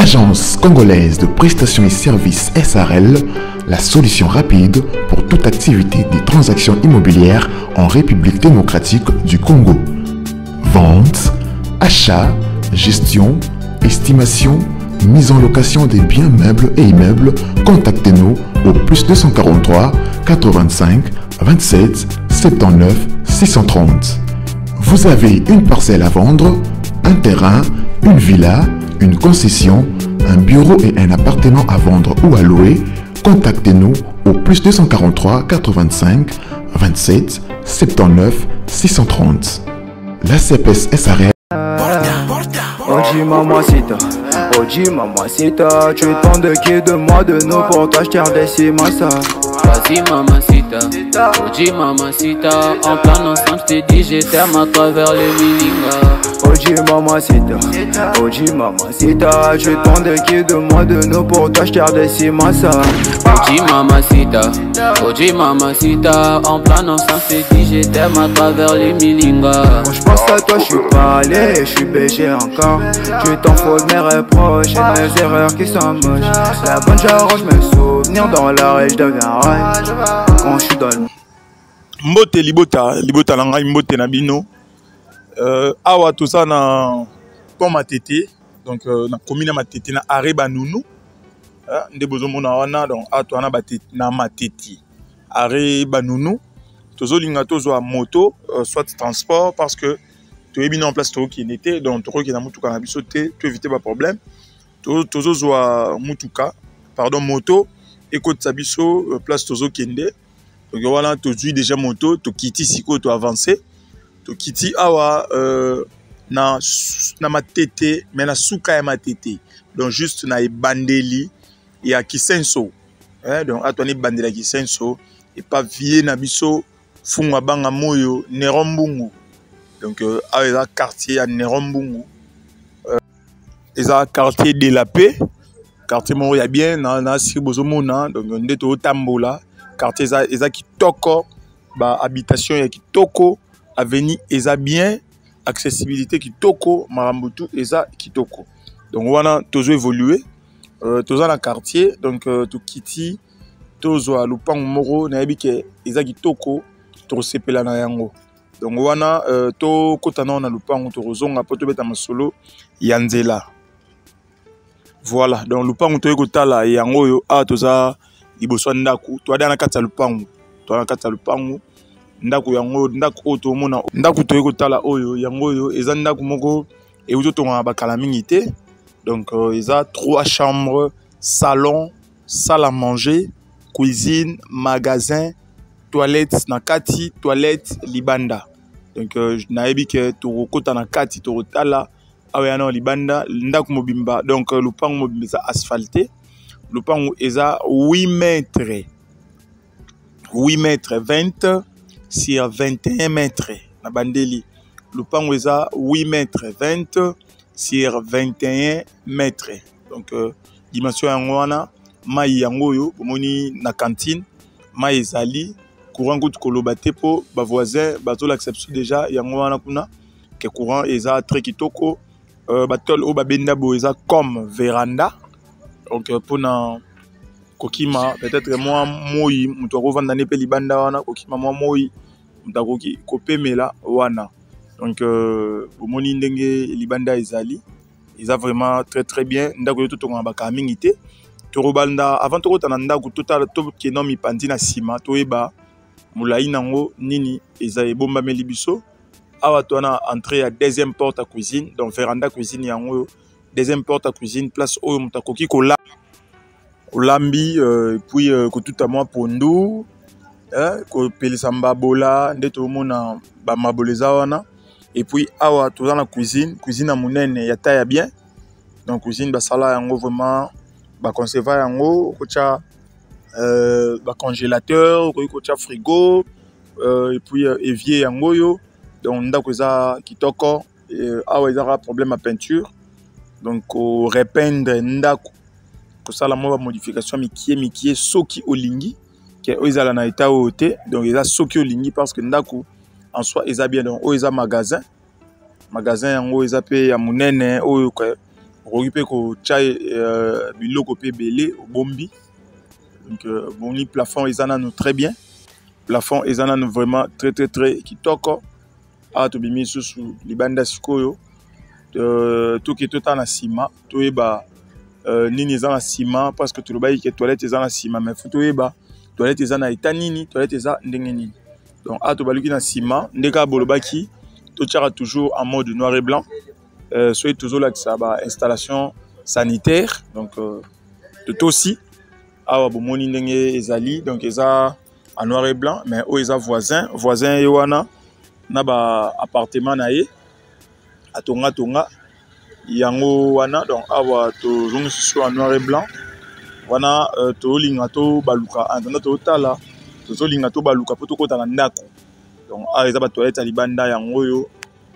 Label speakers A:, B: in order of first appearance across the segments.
A: Agence congolaise de prestations et services SARL, la solution rapide pour toute activité des transactions immobilières en République démocratique du Congo. Vente, achat, gestion, estimation, mise en location des biens meubles et immeubles, contactez-nous au +243 85 27 79 630. Vous avez une parcelle à vendre, un terrain, une villa, une concession, un bureau et un appartement à vendre ou à louer, contactez-nous au +243 85 27 79 630. La CPS SARL.
B: Oji mamacita, Oji mamacita, tu te de qui de moi de nous pour t'acheter des cimasa.
C: Vas-y mamacita, Oji mamacita, en plan ensemble je t'ai dit je t'aime à travers les milingas.
B: Oji mamacita, Oji mamacita, tu te de qui de moi de nous pour t'acheter des cimasa.
C: Oji mamacita, en plan ensemble je t'ai dit je t'aime à travers les milingas.
B: Quand je pense à toi je suis pas allé, je suis BG encore. Tu t'en fous de mes reproches et mes erreurs qui sont moches. La bonne j'arrange mes souvenirs dans l'art et je deviens rêve quand je suis dans le...
D: Mbote libota langa mbote na bino. Awa tout ça na pont Matete, donc na commune Matete na Areba Nounou. Nde bozo mona wana donc ato na batete na Matete. Areba Nounou. Tozo linga tozo a moto soit transport parce que tu es mis en place tout qui n'était donc tout qui na mutuka na bisoté tu éviter pas problème. Tozo zo a mutuka pardon moto écoute sabiso place tozo kende. Donc voilà, tu as déjà moto, tu quittes siko, tu avancer, tu quittes awa na Matete, mais na souka ya Matete. Donc juste na bandeli ya Kisenso. Donc atoni bandela Kisenso et pas vieux na biso funga banga moyo Nerombungu. Donc awa eza quartier ya Nerombungu. Eza quartier de la paix. Quartier moko ya bien na sibozo mona donc ndeto tambola. Quartier eza kitoko, ba habitation ya kitoko, avenue eza bien, accessibilité kitoko, marambutu eza kitoko. Donc wana tozo évoluer, tozo na quartier, donc to kiti, tozo a lupango moko na yebi ke eza kitoko, to sepela na yango. Donc wana to kotana na lupango to rozonga po to beta masolo ya nzela. Voilà, donc lupango to ekotala yango yo a toza liboso ndaku to ada na kati ya lupango to na kati ya lupango ndaku yango ndaku oto mona ndaku to ekotala oyo yango oyo eza ndaku moko e uzotonga bakala mingi te donc eza 3 chambres, salon, salle à manger, cuisine, magasin, toilette na kati, toilette libanda. Donc nayebi ke to kota na kati to rotala awe na libanda ndaku mobimba donc lupango mobimba eza asphalté. Le pan est à 8 mètres. 8 mètres 20 sur 21 mètres. Na bandeli. Le pan est à 8 mètres 20 sur 21 mètres. Donc, dimension yangoana, maï yangoyo, pomoni na cantine, maï zali, courant gout kolobate po, ba voisin, bato l'acception déjà, yangoana kuna, que courant est à très kitoko, batol o babenda bo est à comme véranda. Donc pour na kokima peut-être moi moi mutoko vanda ne pe libanda wana kokima moi moi mutako ki kopemela wana donc bomoni ndenge libanda ezali eza vraiment très bien ndako to tonga ba kamingité to robanda avant to kota na ndako total to keno mi pandi na sima to eba mulai nango nini eza ebomba meli biso awa to na entrée à deuxième porte à cuisine donc véranda cuisine yango deuxième porte à cuisine place oyo mutako ki kola olambi puis kotuta mwa pondu ko pelisa mbabola ndeto mona ba maboleza wana et puis awa toza na cuisine na munene ya taille bien donc cuisine ba sala yango vraiment ba conserver yango ko tia ba congélateur ko tia frigo et puis évier yango yo donc ndako eza kitoko awa eza problème à peinture donc ko repeindre ndako pour ça la modification mikie soki olingi que ezala na état haute donc eza soki olingi parce que ndako en soi eza bien donc eza magasin yango eza pe ya munene oyo okoki ko chai biloko pe belé au bombi. Donc bon ni plafond ezana nous très bien. Plafond ezana nous vraiment très kitoko. Ah to bimi susu libanda sikoyo. Tout qui est en ciment, tout est bas. Nini ezana ciment parce que tu le bailles que toilette ezana ciment mais faut tout est bas. Toilette ezana eta nini, toilette eza ndenge nini. Donc ah to baluki na ciment, ndeka bolobaki, to tchara toujours en mode noir et blanc. Soit toujours là que ça ba installation sanitaire. Donc tout aussi ah bomoni ndenge ezali donc eza en noir et blanc mais o eza voisin yowana na ba appartement na ye atonga yango wana donc awa to zongi sur en noir et blanc wana to linga to baluka andana to tala to linga to baluka poto kota na ndako donc a eza ba toilette à libanda yango yo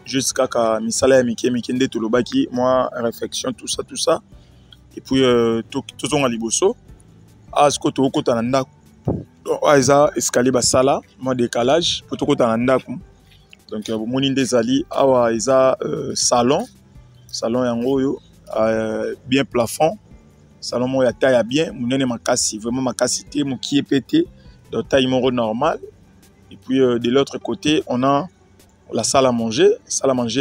D: jusqu'à ka misala ya mike nde to lobaki moi réflexion tout ça et puis to zonga liboso a ce que to kota na ndako donc a eza escalier basala moi décalage poto kota na ndako. Donc bomoni ndezali awa eza salon yango yo bien plafond salon mo ya taille bien munene makasi vraiment makasi te moki pété donc taille moro normal et puis de l'autre côté on a la salle à manger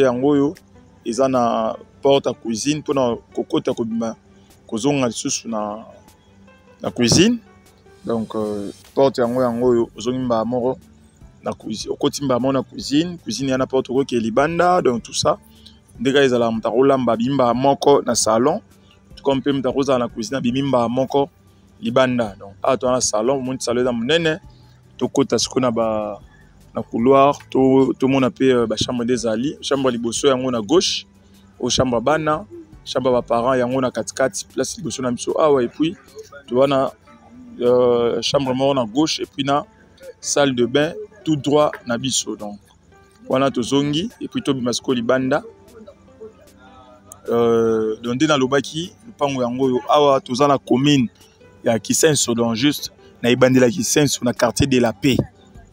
D: yango yo eza na porte à cuisine pour na kokota ko bima kozonga lisusu na cuisine donc porte yango yo ozongimba moro na cuisine au kotimba mona cuisine ya n'importe quoi qui est libanda donc tout ça ndeka ezala mtakolamba bimba moko na salon tout comme pe mtakoza na cuisine bimba moko libanda donc ato na salon mon salon za munene to kota sikona ba na couloir to mona pe ba chambre des ali chambre liboso yango na gauche au chambre bana chambre ba parents yango na katikati place liboso na miso awa et puis tu vois na chambre mort na gauche et puis na salle de bain tout droit na biso donc wana to zongi et puis to bimasko libanda donc dans lobaki lupango yango yo awa toza na commune ya Kisenso donc juste na ibandela Kisenso na quartier de la paix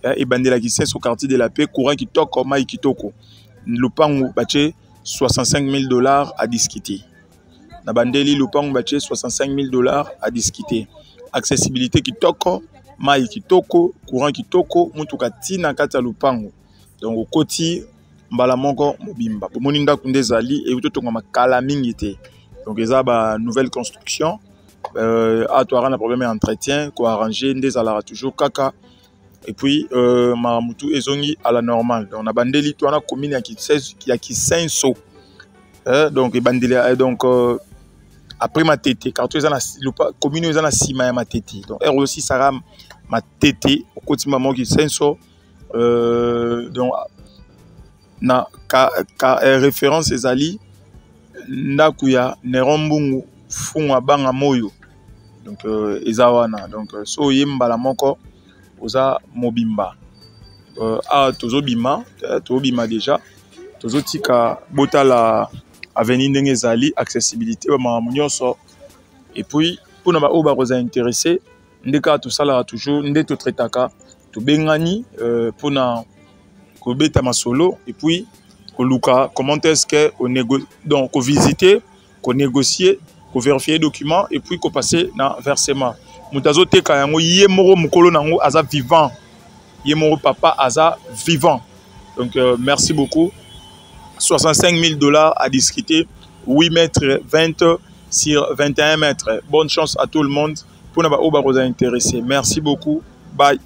D: ya ibandela Kisenso quartier de la paix courant kitoko mai kitoko lupango bache $65,000 à discuter na bandeli lupango bache $65,000 à discuter accessibilité kitoko mai kitoko courant kitoko mutuka tina kata lupango donc au koti mbala moko mobimba bomoni ndako ndezali et to ngama kala mingi te donc eza ba nouvelle construction a to arana problème d'entretien ko arranger ndezala toujours kaka et puis maramutu ezongi à la normale donc na bandeli to na commune ya Kisenso donc bandeli donc après ma tété car tu es na commune eza na sima ya matete donc er aussi sara matete au koti maman Kisenso donc na ka référence ezali ndaku ya Nerombungu funga banga moyo donc ezawana donc so yembala moko oza mobimba a tozobima déjà tozotika botala avenue ndenge ezali accessibilité ba mamunyoso et puis pour na ba oba koza intéressé ndeka tout ça là toujours ndeto traitaka to bengani pour na kobeta masolo et puis koluka comment est-ce que on négocie donc visiter ko négocier ko vérifier documents et puis ko passer na versement mutazo teka yango yemoro mukolo nango aza vivant yemoro papa aza vivant donc merci beaucoup $65,000 à discuter 8 mètres 20 sur 21 mètres bonne chance à tout le monde pour na ba oba rosa intéressé merci beaucoup bye.